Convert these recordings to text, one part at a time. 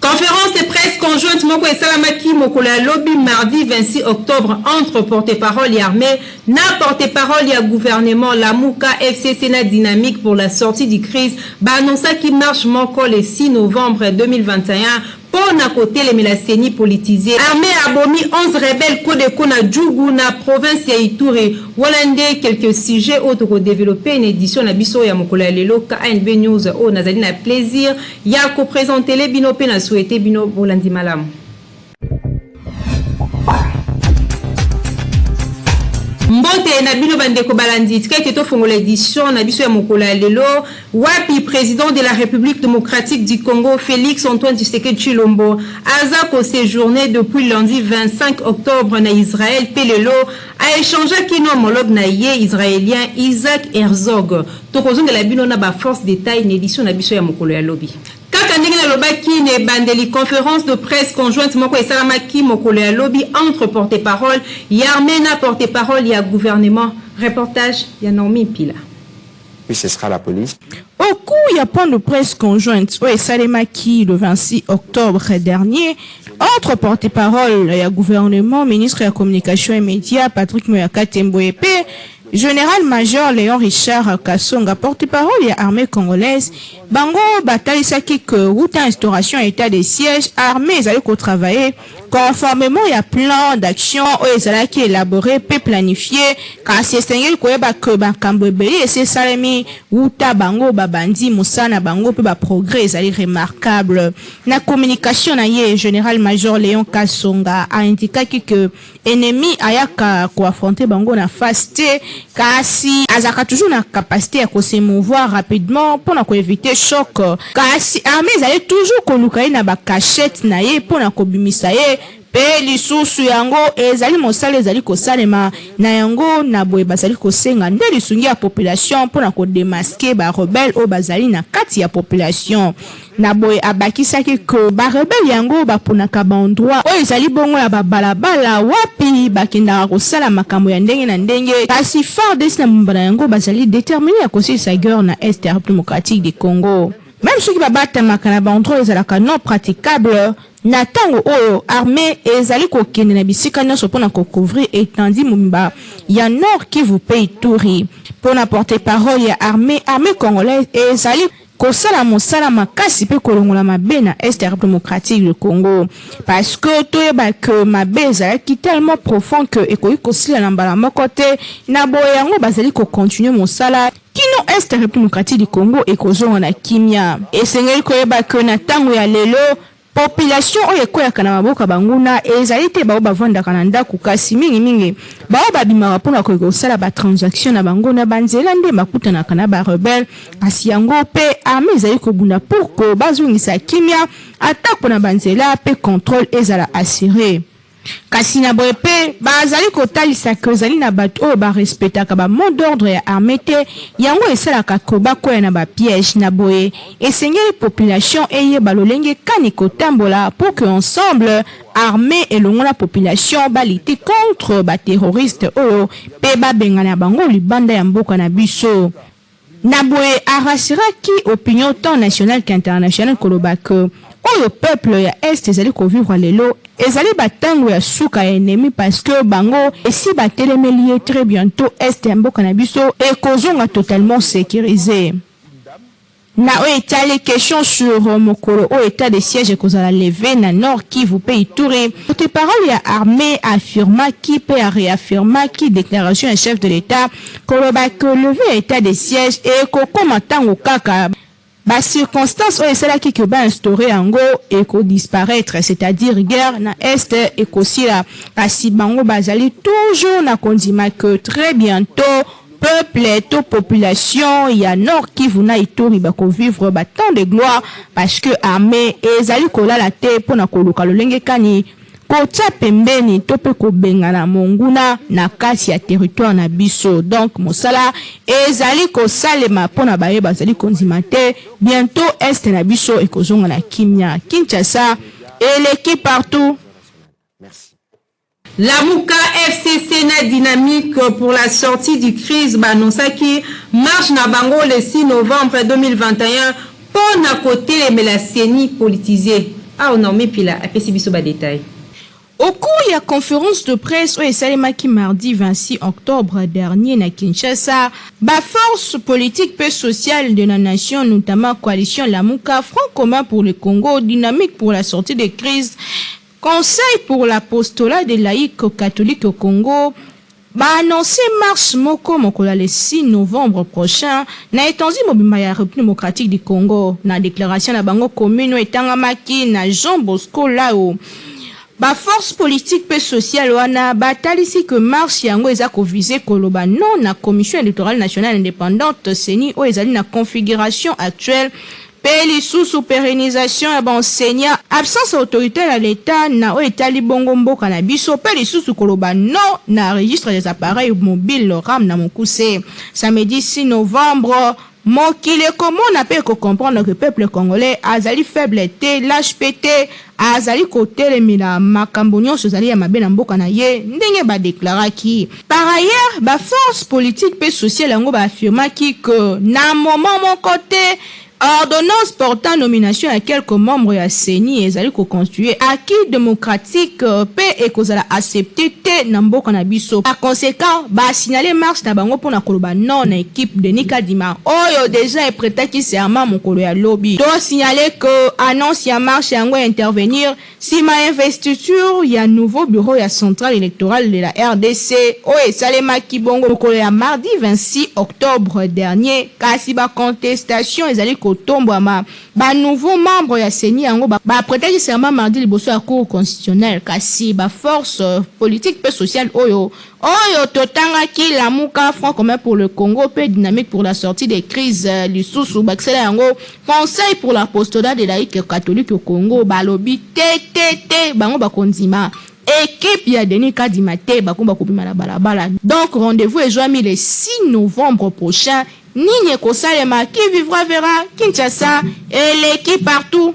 Conférence de presse conjointe Moko et Salamaki Mokola Lobby mardi 26 octobre entre porte-parole et armée, na porte-parole et gouvernement, la Mouka FCC na dynamique pour la sortie du crise, annonça qui marche Moko le 6 novembre 2021 pour na côté les mélasénies politisées. Armée abomi 11 rebelles Kodeko na Djougou na province ya Ituri. Walande quelques sujets autres développer une édition na biso ya Mokola Lelo KNB News au nazali na plaisir ya ko présenter les bino pe na souhaiter bino bolandi malam. Mbote na bino bandeko balandi tika to fongo l'édition na biso ya Mokola Lelo wapi président de la République démocratique du Congo Félix Antoine Tshisekedi Tshilombo aza ko séjourné depuis lundi 25 octobre na Israël Pelelo a échangé avec un homologue na ye israélien Isaac Herzog to kozonga la bino na ba force détail na édition na biso ya Mokola Lobi. Kine bandeli conférence de presse conjointe Moko et Salamaki Mokola Lobby entre porte-parole Yarmena porte-parole et gouvernement. Reportage Yanormi Pila. Puis ce sera la police. Au coup, il y a point de presse conjointe et Salamaki le 26 octobre dernier entre porte-parole et gouvernement, ministre de la communication et médias Patrick Moyaka Temboepe, général-major Léon Richard Kassonga, porte-parole et armée congolaise, Bango Batalisaki que route instauration état de siège, armée allait travailler conformément à plan d'action qui est élaboré, peut planifier, car c'est un que Bakambebe et c'est Salemi, Wuta Bango Babandi, Moussana Bango, peut progrès, allait remarquable. La communication naïe, général-major Léon Kassonga a indiqué que ennemi ayaka ko affronter Bango na fasté, car si azaka toujours na capacité à se mouvoir rapidement pour éviter choc, car si armée allait toujours kolukai na ba cachette naïe pour na kobimisa ye pe lisusu yango ezali mosala ezali kosalema na yango na boye bazali kosenga nde lisungi ya population pour na kodemasker ba rebelle o bazali na kati ya population na boye abakisaki ko ba rebelle yango baponaka ba endroit o ezali bongo ya babalabala wapi bakenda kosala makambo ya ndenge na ndenge kasi FARDC na mbana yango bazali déterminé ya kosilisa guerre na Est démocratique du Congo. Même ceux qui battent makana ba endroit ezalaka non praticable na tango oyo armée ezali kokende na bisika nyonso mpona kocouvrir étendue mumba ya Nord Kivu pe Ituri mpona porte-parole ya armée congolaise ezali kosala mosala makasi pe kolongola mabe na Est démocratique du Congo parce que toyeba que mabe ezalaki tellement profond que ekoki kosila na mbala moko te na boye yango bazali kocontinue mosala kino Est démocratique du Congo ekozonga na kimia esengeli koyeba que na tango ya lelo population oyo koyaka na maboka banguna ezali te bao bavandaka na ndako kasi mingi bao babimaka mpona kosala ba transaction na bango na banzela nde bakutanaka na ba rebelle kasi yango pe armée ezali kobunda pour ko bazongisa kimia attaque na banzela pe contrôle ezala assuré. Kasi na boye pe bazali kotalisa ke ezali na bato oyo barespectaka ba mot d'ordre ya armée te yango esalaka koba koya na ba piège na boye esengeli population eyeba lolenge kani kotambola pour que ensemble armée elongo la population balite contre ba terroriste oyo pe babengana bango libanda ya mboka na biso. Naboye arasiraki opinion tant nationale qu'internationale koloba que le peuple ya Est ezali ko vivre lelo ezali batango ya suka ya ennemi parce que bango esi batelemeli très bientôt Est ya mboka na biso ekozonga totalement sécurisé. Na oita les questions sur mokolo o état de siège ekozala levé na Nord Kivu pe Ituri. Porte-parole ya armée affirma qui peut réaffirma qui déclaration du chef de l'État koloba que levé état de siège et kokoma tango kaka ba circonstance o esala ki ke ba instauré yango eko disparaître c'est-à-dire guerre na Est ekosila kasi bango bazali toujours na kondima que très bientôt peuple to population ya Nord Kivu na Ituri bako vivre temps de gloire parce que armée ezali kolala te pona koluka lolenge kani kotia pembeni to pe kobengana monguna na kati ya territoire na biso. Donc mosala ezali kosalema pona baye bazali konzima te. Bientôt est na biso ekozonga na kimia. Kinshasa eleki partout. Merci. Lamuka FCC na dynamique pour la sortie du crise Banosaki marche na bango le 6 novembre 2021 pour na côté les la CENI politisée. Ah on en met pila apesi biso ba détail. Au cours de la conférence de presse au Salemaki mardi 26 octobre dernier na Kinshasa, la force politique et sociale de la nation, notamment coalition Lamuka, Front commun pour le Congo, dynamique pour la sortie des crises, Conseil pour l'apostolat des laïcs catholiques au Congo, a annoncé marche moko mokola le 6 novembre prochain na étendue mobimba ya République démocratique du Congo. Na déclaration la bango commune etangamaki na Jean Bosco Lao. Ba force politique et sociale wana batalisi que marche yango eza ko viser koloba non na commission électorale nationale indépendante CENI o ezali na configuration actuelle. Peli sous pérennisation et enseignant absence autoritaire à l'état na o etali bongo mboka na biso peli sous koloba non na registre des appareils mobiles RAM na mokuse. Samedi 6 novembre mokile comment on appelle ko comprendre que le peuple congolais azali faible te l'HPT azali kote le mina makambo nyonso azali ya mabe na mboka na ye ndenge ba déclaraki. Par ailleurs ba force politique et sociale yango ba affirmaki que na moment mon côté ordonnance portant nomination à quelques membres ya CENI ezali ko constituer acquis démocratique pe ekozala accepté te na mboka na biso. Par conséquent, ba signaler marche na bango pona koloba non na équipe de Nikadima oyo déjà est prêté qui serment mokolo ya lobby. Do signaler que annonce ya marche yango intervenir si ma investiture ya nouveau bureau ya centrale électorale de la RDC o esalema kibongo mokolo ya mardi 26 octobre dernier kasi ba contestation ezali kotombwama ba nouveau membre ya CENI yango ba prêter serment mardi liboso ya cour constitutionnelle kasi ba force politique et sociale oyo totangaki Lamuka Front commun pour le Congo pe dynamique pour la sortie des crises lisusu baksela yango conseil pour l'apostolat des laïcs catholiques au Congo balobi te bango bakonzima équipe ya Denis Kadima te bakomba kopima la balabala. Donc rendez-vous est joint le 6 novembre prochain. Nini kosalema qui vivra verra. Kinshasa et l'équipe partout.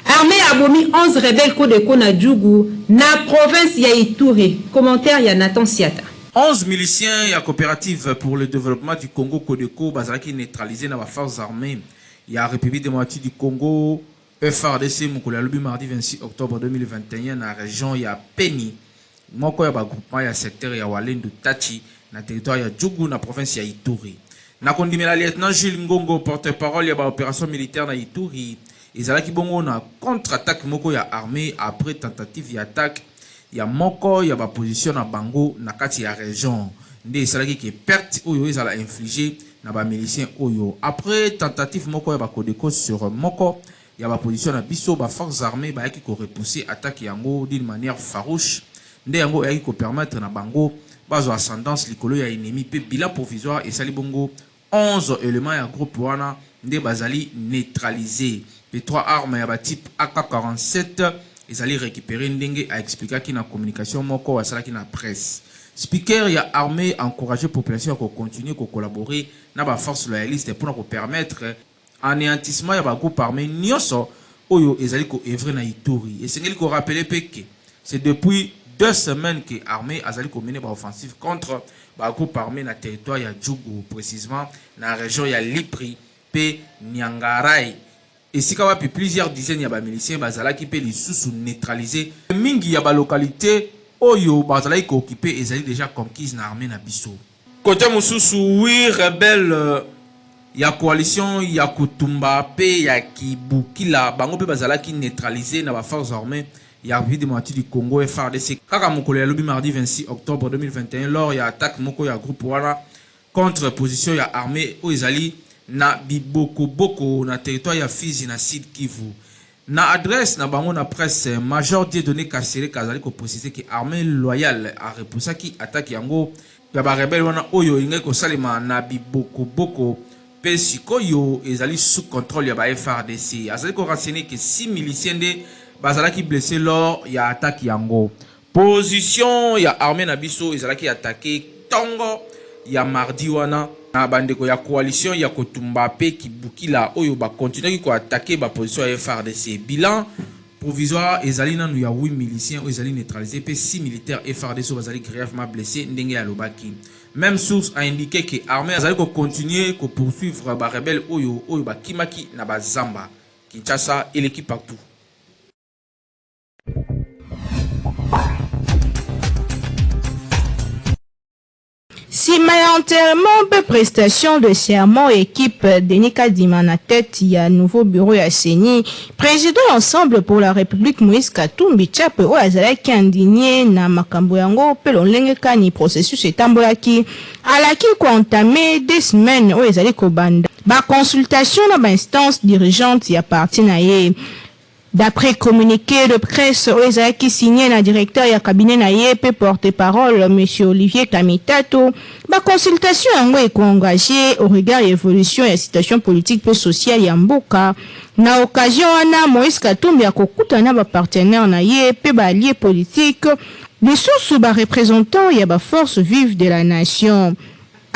Armée abomi 11 rebelles Kodeko na Djougou na province ya Ituri. Commentaire ya Nathan Siata. 11 miliciens ya coopérative pour le développement du Congo Kodeko bazalaki neutralisé na ba forces armées ya République démocratique du Congo FARDC mokolo lobi mardi 26 octobre 2021 na région ya Peni moko ya ba groupement ya secteur ya Walendu Tati na territoire ya Djougou na province ya Ituri. Na kondimela lieutenant Jules Ngongo porte-parole ya ba opération militaire na Ituri ezalaki bongo na contre-attaque moko ya armée après tentative ya attaque ya moko ya ba position na bango na kati ya région nde esalaki ke perte oyo ezala infligé na ba miliciens oyo après tentative moko ya ba Kodeko sur moko ya ba position na biso ba forces armées ba yaki ko repousser attaque yango d'une manière farouche nde yango yaki ko permettre na bango bazo ascendance likolo ya ennemi pe bilan provisoire esali bongo 11 éléments ya groupe wana nde bazali neutralisé. Les 3 armes ya ba type AK-47 ezali récupéré ndenge a expliqué ki na communication moko wasalaki na presse. Speaker ya armée encourager population à continuer à collaborer na ba force loyaliste pour permettre anéantissement ya ba groupe armé nyonso oyo ezali ko œuvrer na Ituri. Et c'est ngeli ko rappeler que c'est depuis 2 semaines que l'armée a mené une offensive contre le groupe armé dans le territoire de Djougou, précisément dans la région de Lipri et Nyangarai. Et si il y a plusieurs dizaines de miliciens qui peuvent les sous-neutraliser, il y a des localités où ils ont occupé et ils ont déjà conquis l'armée na biso. Côté Moussoussou, oui, rebelles, il y a coalition, il y a Kutumba, il y a Kibukila, bango pe bazala qui neutralisé dans la force armée. Il y a République démocratique du Congo FARDC. Kaka mokolo ya lobi mardi 26 octobre 2021 lors il y a attaque moko ya groupe wana contre position ya armée o ezali na Biboko Boko na territoire ya Fizi na Sud Kivu. Na adresse na bango na presse major Dieudonné Kassere kazali ko préciser que armée loyale a repoussé qui attaque yango ya ba rebelle wana oyo ingai ko salima na Biboko Boko pe sikoyo ezali sous contrôle ya ba FARDC. Azali ko renseigner que 6 miliciens de bazalaki blessé lors ya attaque yango. Position ya armée na biso ezalaki attaqué tongo ya mardi wana na bandeko ya coalition ya kotumba pe kibukila oyo ba continuer ko attaquer ba position ya FARDC. Bilan provisoire ezali nanu ya 8 miliciens oyo ezali neutralisé pe 6 militaires FARDC bazali grièvement blessés ndenge ya lobaki. Même source a indiqué que l'armée a continué à poursuivre les rebelles oyo ba kimaki na bazamba. Kinshasa et l'équipe partout. Sima ya enterrement pe prestation de serment équipe Denis Kadima na tête ya nouveau bureau ya CENI président ensemble pour la République Moïse Katumbi Tchape o azalaki indigné na makambo yango pe lolenge kani processus etambolaki alaki ko entamer des semaines o ezali ko banda ba consultation na ba instance dirigeante ya parti na ye. D'après communiqué de presse, qui signé na directeur ya cabinet na yep porte-parole monsieur Olivier Kamitato, ba consultation yango est engagé au regard de l'évolution et la situation politique et sociale ya mboka. Na occasion wana Moïse Katumbi akokutana ba partenaire na yep ba alliés politiques, les sous ba représentants ya ba force vive de la nation.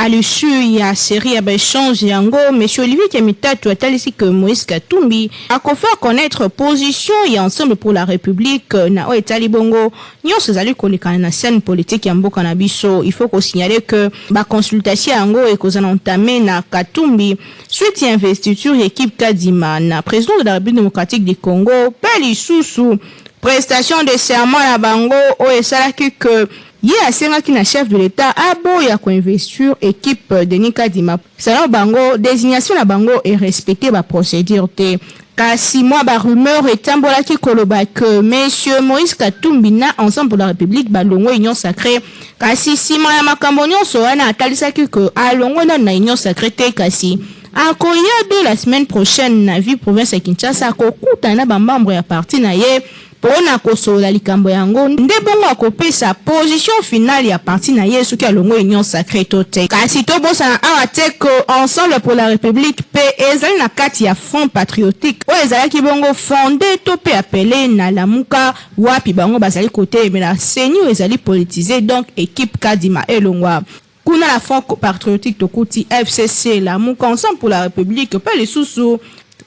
À l'issue, il y a série d'échanges yango, monsieur Olivier Kamitato a talisi que Moïse Katumbi a fait connaître position et ensemble pour la République na Etali Bongo. Nyon se zali koleka na scène politique ya mboka na biso. Il faut qu'on signale que ba consultation yango et qu'on entamé na Katumbi suite à investiture équipe Kadima na président de la République démocratique du Congo, Peli Soussou. Prestation de serment na bango o esalaki que Ye asengaki na chef de l'État abo ya ko investir équipe Denis Kadima. Selon bango, désignation na bango est respectée ba procédure te. Kasi moi ba rumeur etambolaki koloba que monsieur Moïse Katumbi na ensemble pour la République ba longo union sacrée. Kasi sima ya makambo nyonso wana atalisaki que alongo na union sacrée te kasi. Akoya de la semaine prochaine na vie province ya Kinshasa ko kutana ba membre ya parti na ye. Pona kosola likambo yango nde bongo akopesa position finale ya parti na ye soki alongo union sacrée tote kasi to bosa awa teko ensemble pour la République pe ezali na kati ya front patriotique o ezalaki bongo fondé to pe appelé na lamuka wapi bango bazali côté mais la CENI ezali politisé donc équipe Kadima elongwa kuna la front patriotique tokuti FCC lamuka ensemble pour la République pe les sous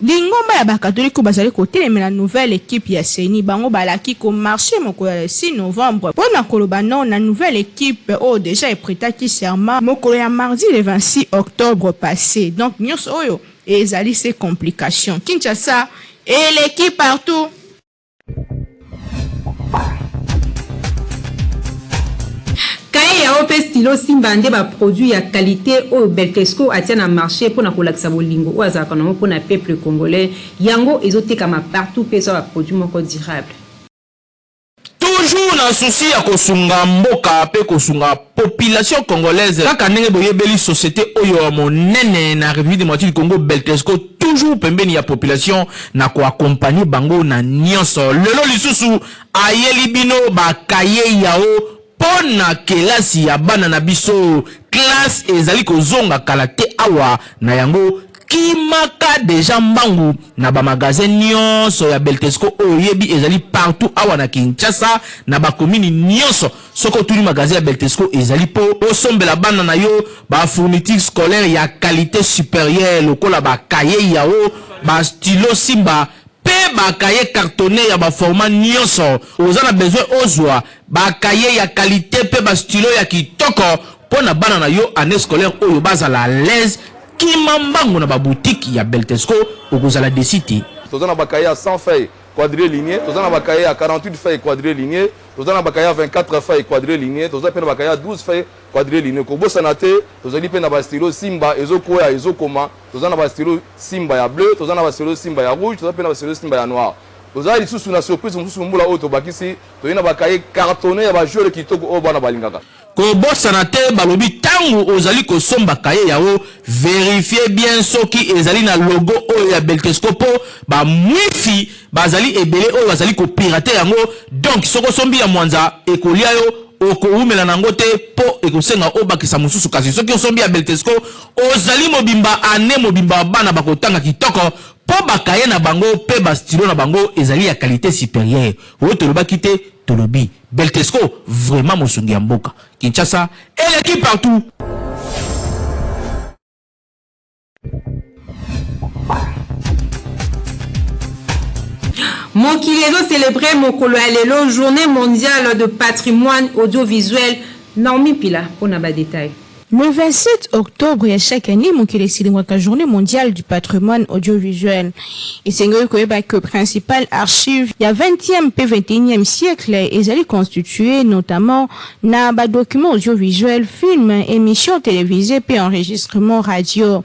Lingomba ya bakatolika bazali kotelema la nouvelle équipe ya CENI bango balaki ko marché moko ya 6 novembre pona koloba non na nouvelle équipe déjà epretaki serment moko ya mardi le 26 octobre passé donc nyos oyo ezali ces complications Kinshasa et l'équipe partout. Ya ope stilo simba nde ba produit ya qualité au Beltesco atia na marché pour na kolakisa bolingo o azaka na pour na peuple congolais yango ezoteka ma partout pesa ba produit moko durable. Toujours na souci ya kosunga mboka pe kosunga population congolaise kaka ndenge boyebeli société oyo monene na République démocratique du Congo Beltesco toujours pembeni ya population na ko accompagner bango na nyonso lelo lisusu ayeli bino ba kaye yao pona kelasi ya bana na biso classe ezali kozonga kalate awa na yango kimaka deja mbangu na ba magasin nyonso ya Beltesco oyebi ezali partout awa na Kinshasa na ba commune nyonso soko tuni magasin ya Beltesco ezali po osombela bana na yo ba fourniture scolaire ya qualité supérieure lokola ba kaye yao ba stylo simba pe ba kaye cartonné ya ba format nyonso ozana besoin ozwa ba kaye ya qualité pe ba stylo ya kitoko pona bana na yo année scolaire oyo bazala l'aise kimambango na ba boutique ya Beltesco okozala desiti tozana ba kaye à 100 feuilles quadrilinéées tozana ba kaye à 48 feuilles quadrilinéées tozana ba kaye à 24 feuilles quadrilinéées tozana pe na ba kaye à 12 feuilles quadrilinéées ko bosana te tozali pe na ba stylo simba ezokoya ezokoma tozana ba stylo simba ya bleu tozana ba stylo simba ya rouge tozana pe na ba stylo simba ya noir tozali lisusu na surprise mususu mbula oyo tobakisi toyina ba kaye cartonné ya ba jeu kitoko o bana balingaka ko bosana te balobi tangu ozali ko somba kaye yao vérifier bien soki ezali na logo oyo ya Beltesco po ba mwifi bazali ebele oyo bazali ko pirater yango donc soko sombi ya mwanza ekolia yo okoumela nango te po ekosenga obakisa mususu kasi soki osombi ya Beltesco ozali mobimba ane mobimba bana bakotanga kitoko po po bakaye na bango pe ba stylo na bango ezali ya qualité supérieure oyo toloba kite tolobi Beltesco vraiment mosungi ya mboka Kinshasa et l'équipe partout. Mokilelo célébrait Mokolo Alelo, journée mondiale de patrimoine audiovisuel. Naomi Pila, on a des détails. Le 27 octobre, chaque année, Mokile célèbre la journée mondiale du patrimoine audiovisuel. Et c'est que principal archive, il y a 20e et 21e siècle, et elle est constituée notamment na documents audiovisuels, films, émissions télévisées, puis enregistrements radio.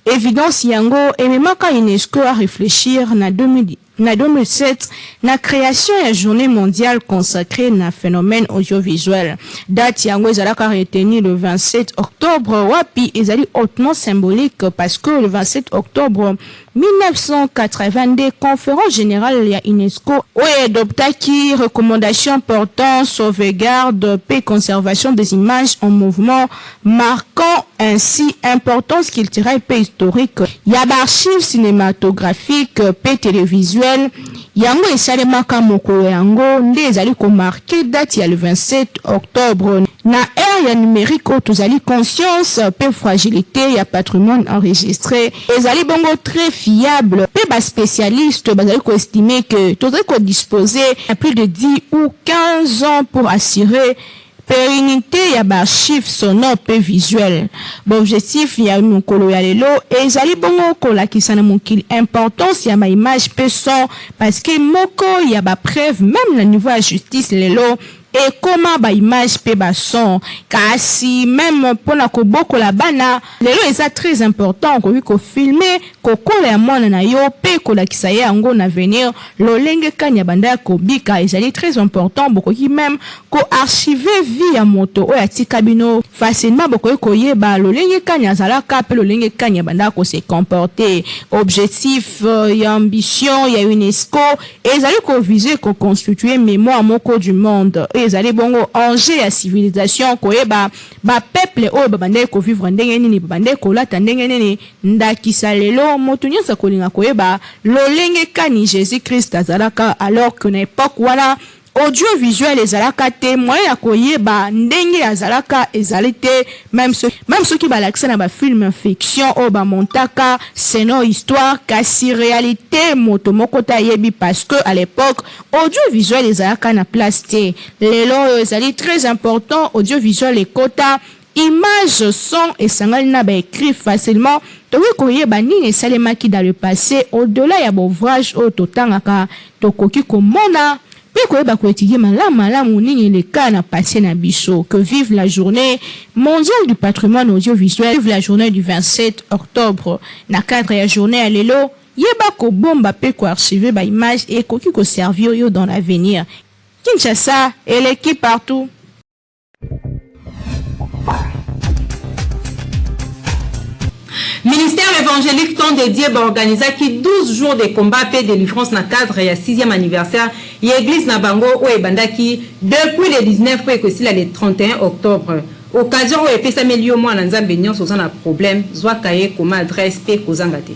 Évidence Yango, et même quand UNESCO a réfléchir na 2007, la création de la journée mondiale consacrée à phénomène audiovisuel. Date Yango Ezalaka retenu le 27 octobre, wapi ezali hautement symbolique parce que le 27 octobre 1982, conférence générale ya UNESCO, adoptaki recommandation portant sauvegarde et conservation des images en mouvement, marquant ainsi importance culturelle et historique. Ya archives cinématographiques et télévisuelles, yango esalemaka mokolo yango nde ezali ko marquer date ya le 27 octobre. Na ère ya numérique tozali conscience pe fragilité ya patrimoine enregistré ezali bongo très fiable pe ba spécialiste bazali ko estimer que tozali ko disposer à plus de 10 ou 15 ans pour assurer pérennité ya ba archives sonore pe visuel. Bon objectif ya mokolo ya lelo ezali bongo ko lakisa na mokili importance ya ma image pe son parce que moko ya ba preuve même le niveau de justice lelo et comment ba image pe ba son kasi même pona ko boko la bana lelo eza très important ko filmer ko kola ya mwana na yo pe ko lakisa yango na venir lolenge kanya banda ko bika ezali très important boko ki même ko archiver vie ya moto o ya tikabino facilement boko ko yeba lolenge kanya zalaka pe lolenge kanya banda ko se comporter objectif ya ambition ya UNESCO ezali ko viser ko constituer mémoire moko du monde ezali bongo enjeu ya civilisation koyeba ba peuple oyo babande ko vivre ndenge nini babande ko lata ndenge nini ndakisa lelo moto nyonso kolinga koyeba lolenge kani Jésus Christ azalaka alors que na époque wana audiovisuel ezalaka te moyen ya koyeba ndenge azalaka ezali te même ceux qui balakisa na ba film fiction o ba montaka seno histoire kasi réalité moto moko ta yebi parce que à l'époque audiovisuel ezalaka na place te lelo ezali très important audiovisuel ekota image son et sangali na ba écrit facilement tokoki koyeba nini esalemaki dans le passé au-delà ya bouvrage o totangaka tokoki komona que vive la journée mondiale du patrimoine audiovisuel, vive la journée du 27 octobre. Na cadre ya journée à l'élo, yeba ko bomba pe ko archiver ba image et ko ki ko servir yo dans l'avenir. Kinshasa et l'équipe partout. Ministère évangélique tant dédié à organiser 12 jours de combat et de délivrance dans le cadre du 6e anniversaire de l'église Nabango ou Ebandaki depuis le 19 et le 31 octobre. Occasion où il s'améliorer au moins dans un bénion sur un problème, soit cahier comme adresse P. Kozangate.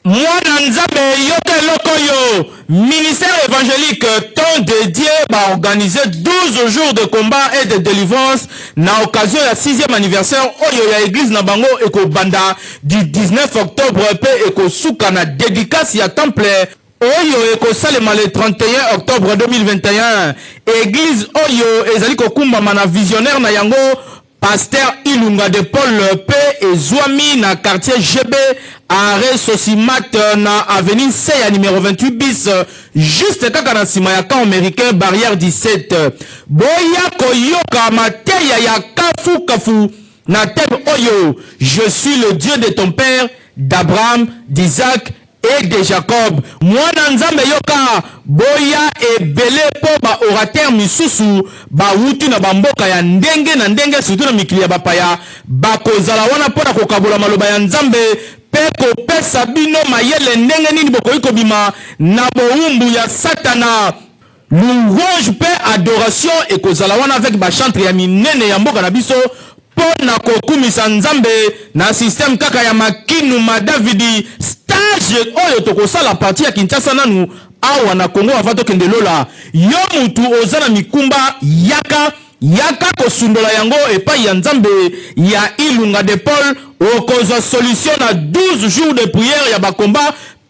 Mwana nzambe yote lokoyo, ministère évangélique tant dédié à organiser 12 jours de combat et de délivrance na occasion ya 6e anniversaire oyo ya église Nabango eko banda du 19 octobre pe eko suka na dédicace ya temple oyo eko salema le 31 octobre 2021 église oyo ezali kokumbama na visionnaire na yango Pasteur Ilunga de Paul P. et Zouami na quartier GB arrêt Sosimat na avenue C numéro 28 bis juste kaka na sima ya camp américain barrière 17 boya koyoka mateya ya kafu na thème oyo je suis le Dieu de ton père d'Abraham d'Isaac et de Jacob. Mwana nzambe yoka boya ebele po ba orateur misusu ba wutu na bamboka ya ndenge na ndenge surtout na mikili ya bapaya bakozala wana pona kokabola maloba ya nzambe pe kopesa bino mayele ndenge nini bokoki kobima na bowumbu ya satana. Louange pe adoration ekozala wana avec ba chantre ya minene ya mboka na biso pona kokumisa nzambe na système kaka ya makinu ma Davidi age oyo tokosa la partie ya Kinshasa nanu awa na Congo avant tokende lola yo mutu ozana mikumba yaka kosundola yango epai ya nzambe ya Ilunga de Paul okozwa solution na 12 jours de prière ya bakomba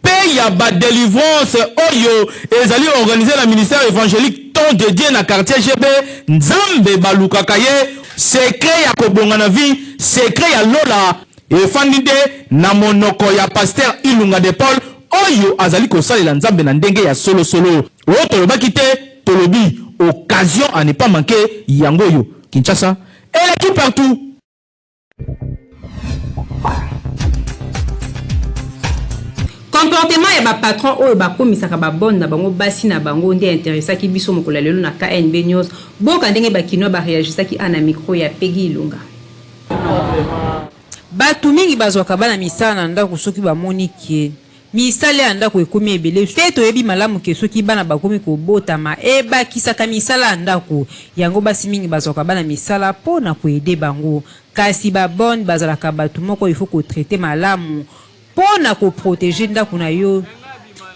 pe ya ba délivrance oyo ezali organisé na ministère évangélique temps dédié na quartier GB nzambe balukaka ye secret ya kobonga na vie secret ya lola efandide na monoko ya pasteur Ilunga de Paul oyo azali kosalela nzambe na ndenge ya solo o tolobaki te tolobi occasion à ne pas manquer yangoyo Kinshasa et l'équipe partout. Comportement ya ba patron oyo ba komisaka ba bonne na bango basi na bango nde intéressant ki biso mokola lelo na KNB News boka ndenge ba kino ba réagissa ki ana micro ya Peggy Ilunga. Batu mingi bazwaka bana misala na ndako soki bamoni ke misala ya ndako ekomi ebele te toyebi malamu ke soki bana bakomi kobotama ebakisaka misala ya ndako yango basi mingi bazwaka bana misala mpo na koede bango kasi babone bazalaka batu moko il faut kotraite malamu mpo na koprotege ndako na yo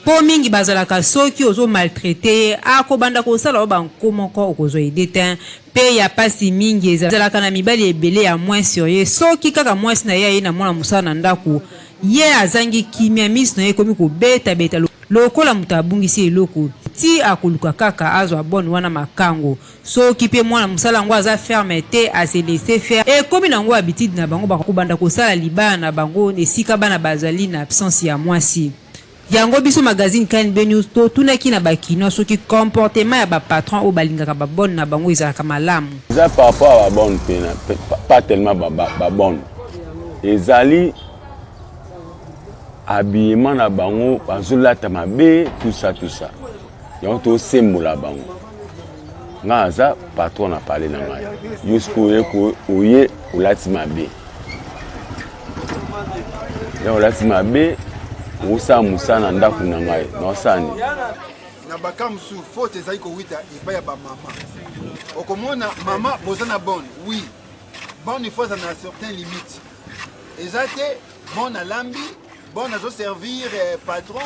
po mingi bazalaka soki ozo maltraité akobanda kosala o banko moko okozwa ede te pe ya pasi mingi ezalaka na mibali ebele ya moins sérieux soki kaka moins na ye na mwana musala na ndako ye azangi kimia mis na ye komi kobeta lokola mutu abungisi eloko ti akoluka kaka azwa bonne wana makango soki pe mwana musala ngo aza ferme te ase laisser faire ekomi nango habitude na bango bakobanda kosala libana na bango esika bana bazali na absence ya mwasi yango biso magazine KNB News to tunaki na bakino soki comportement ya ba patron o balingaka ba bonne na bango ezalaka malamu za par rapport à ba bonne pena pas tellement ba bonne ezali habillement na bango bazolata mabe tout ça yango to sembola bango nga za patron na parler na ngai jusqu'au oye olati mabe ya olati mabe usa musa na ndako na ngai na osani na bakamsu faute ezali kowita ibaya ba mama okomona mama bozana bonne oui bonne il faut na certaines limites ezate bonne lambi bonne à servir patron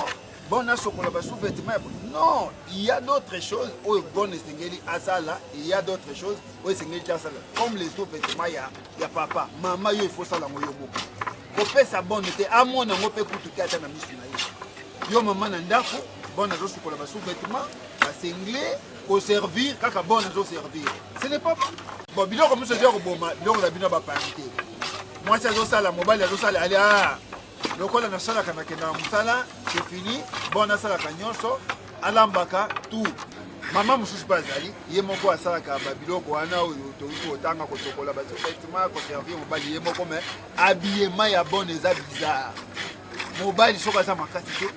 bonne à sokola ba sous-vêtements non il y a d'autres choses où bonne singeli asala il y a d'autres choses où singeli asala comme les sous-vêtements ya papa maman yo il faut ça la moyo boko kopesa bonne te amona ngope kutuka ta na misu na yo yo mama na ndako bonne à sokola ba sous-vêtements ba singeli au servir kaka bonne à servir ce n'est pas bon biloko muso dire boma biloko la bino ba parité moi ça zo sala mobile zo sala ali lokola na sala kana kena musala c'est fini bona sala kanyoso alambaka tout mama mususu bazali ye moko asala ka babiloko wana oyo to otanga ko chokola ba effectivement ko servir mobali ye moko mais habillement ya bonne eza bizarre mobali soka za makasi te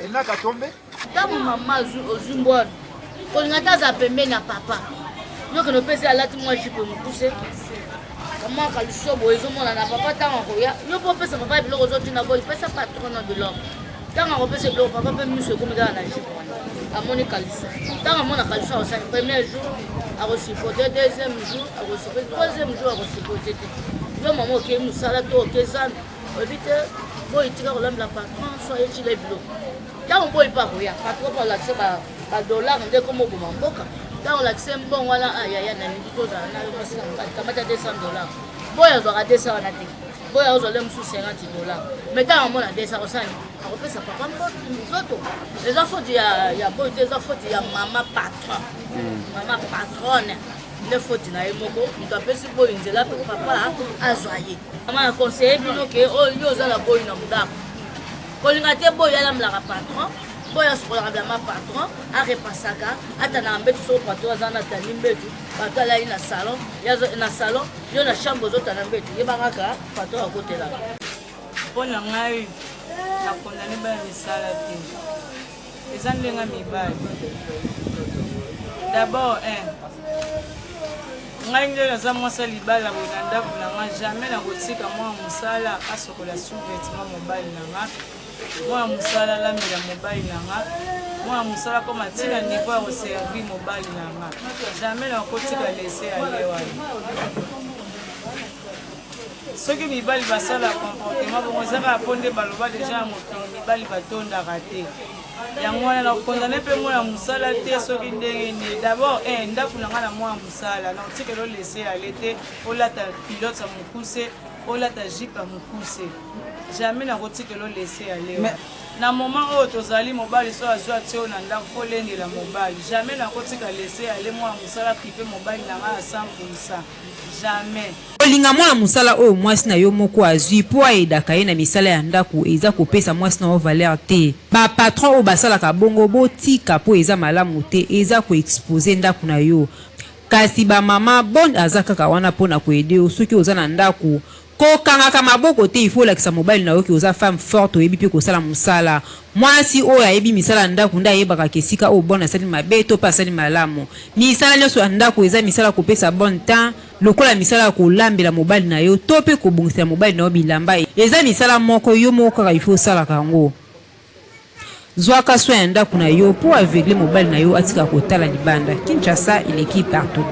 enaka tombe tamu mama ozumbona ko ngata za pembeni na papa yo que no pese alati moi je peux me pousser comment ka lisobo ezomona na papa tanga ko ya yo po pesa papa biloko zo tina boy pesa patron na biloko tanga ko pesa biloko papa pe miso ko meda na jipo amoni kalisa tanga mona kalisa au premier jour a reçu deuxième jour a reçu troisième jour a reçu yo maman ke musala to ke san obite boy tika ko la patron so ye chile biloko tanga boy pa ko ya patron ko la seba ba dollar nde ko mo mboka dans l'accès bon voilà aya na ndiko za na kamata $200 boya zo ka 200 na te boya zo le msu $50 mais dans mon 200 osani akopesa papa mboto les enfants ya boy des enfants ya mama patron mama patronne le faute na emoko ndapesi boy nzela pe papa azwaye mama conseiller bino ke o yo za la boy na mudako kolinga te boy ya la patron boya sokola ka ma patron a repasaka atana mbetu so patron azana tani mbetu batala ina salon yazo na salon yo na chambre zo tana mbetu yebanga ka patron akotela pona ngai na kondane ba misala te ezandenga mibali d'abord ngai nde naza mwasa libala bona ndako na nga jamais na kotika mwa musala asokola sous-vêtement mobile na nga mwa musala lambela mobile na nga mwa musala ko matina niveau ya koservi mobile na nga jamais na kotika laisser aller wana soki mibali basala comportement bongo ezaka ponde baloba deja mokili mibali batondaka te yango wana nakokondane mpe mwana mosala te soki ndenge nde d'abord ndako na nga na mwana mosala nakotikela olese ale te olata pilote ya mokuse olata jipe ya mokuse jamais nakotikela olese ale na moment oyo tozali mobali so azwa te oyo na ndako fo olendela mobali jamais nakotika lese ale mwana mosala kipe mobali na nga ya 100%. Jamais. Olinga mwana musala oyo mwasi na yo moko azwi po aidaka ye na misala ya ndako eza kopesa mwasi na yo valeur te. Ba patron oyo basalaka bongo botika po eza malamu te eza koexpose ndako na yo. Kasi ba mama bon aza kaka wana pona koede yo soki oza na ndako ko kangaka maboko te ifo lakisa mobile na yo ki oza femme forte oyebi pe kosala musala. Mwasi oyo ayebi misala ndako nda yebaka kesika o bona sali mabe to pa sali malamu. Misala nyonso ya ndako eza misala kopesa bon temps lokola misala kolambela mobile na yo to pe kobongisa mobile na yo bilamba eza misala moko yo moko kaka ifo sala kango. Zwaka so ya ndako na yo po aveugle mobile na yo atika kotala libanda. Kinshasa il est qui partout.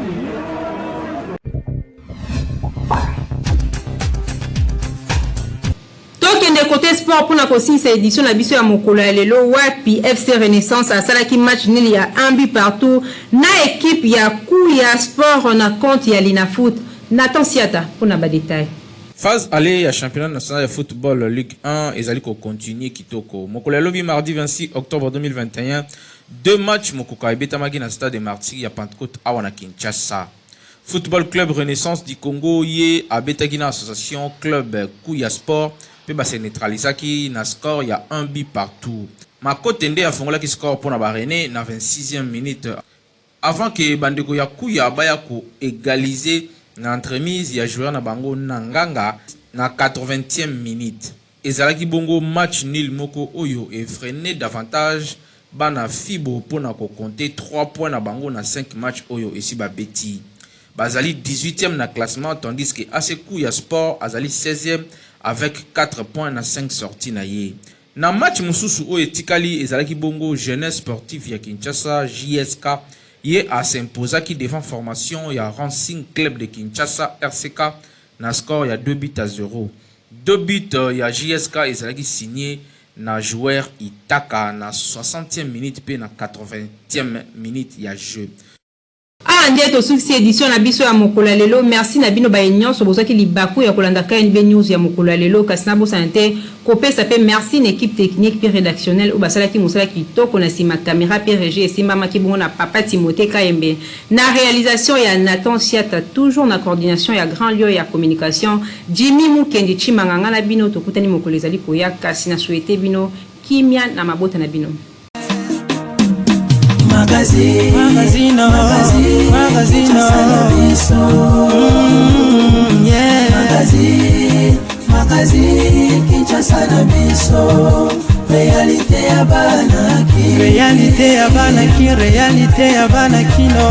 Tokende côté sport pour la consiste édition la biso ya mokolo ya lelo wapi FC Renaissance asalaki match nil ya 1 but partout na équipe ya Kuya Sport na compte ya Linafoot. Nathan Siata pour na ba détail. Phase aller ya championnat national de football Ligue 1 ezali ko continuer kitoko. Mokolo ya lobi mardi 26 octobre 2021 deux matchs mokoka ebetamaki na stade de Martyrs ya Pentecôte awa na Kinshasa. Football Club Renaissance du Congo ye abetaki na association club Kuya Sport pe base neutralisaki na score ya 1 but partout. Makote nde afongolaki score pour na René na 26e minute avant que bandeko ya Kuya baya ko égaliser na entremise ya joueur na bango na nganga na 80e minute. Ezalaki bongo match nul moko oyo effréné davantage bana fibo pour na ko compter 3 points na bango na 5 matchs oyo esi ba beti. Bazali 18e na classement tandis que AC Kuya Sport azali 16e avec 4 points na 5 sorties na ye. Na match mususu oyo etikali ezalaki bongo Jeunesse Sportive ya Kinshasa JSK ye a s'imposaki devant formation ya Racing Club de Kinshasa RCK na score ya 2-0. 2 buts ya JSK ezalaki signé na joueur Itaka na 60e minute pe na 80e minute ya jeu. Ndiye to succès édition na biso ya mokolo ya lelo. Merci na bino ba nyonso bozaki libaku ya kolanda KNB news ya mokolo ya lelo kasina bo santé kopesa pe merci na équipe technique puis rédactionnelle au basalaki musala kitoko na sima caméra puis régie et simba makibongo na papa Timothée KMB na réalisation ya Nathan Siata toujours na coordination ya grand lieu ya communication Jimmy Mukendi Chimanganga na bino tokutani mokolo ezali koya kasina souhaiter bino kimia na mabota na bino. Magazino Kinshasa na biso réalité ya banaki réalité ya banaki kino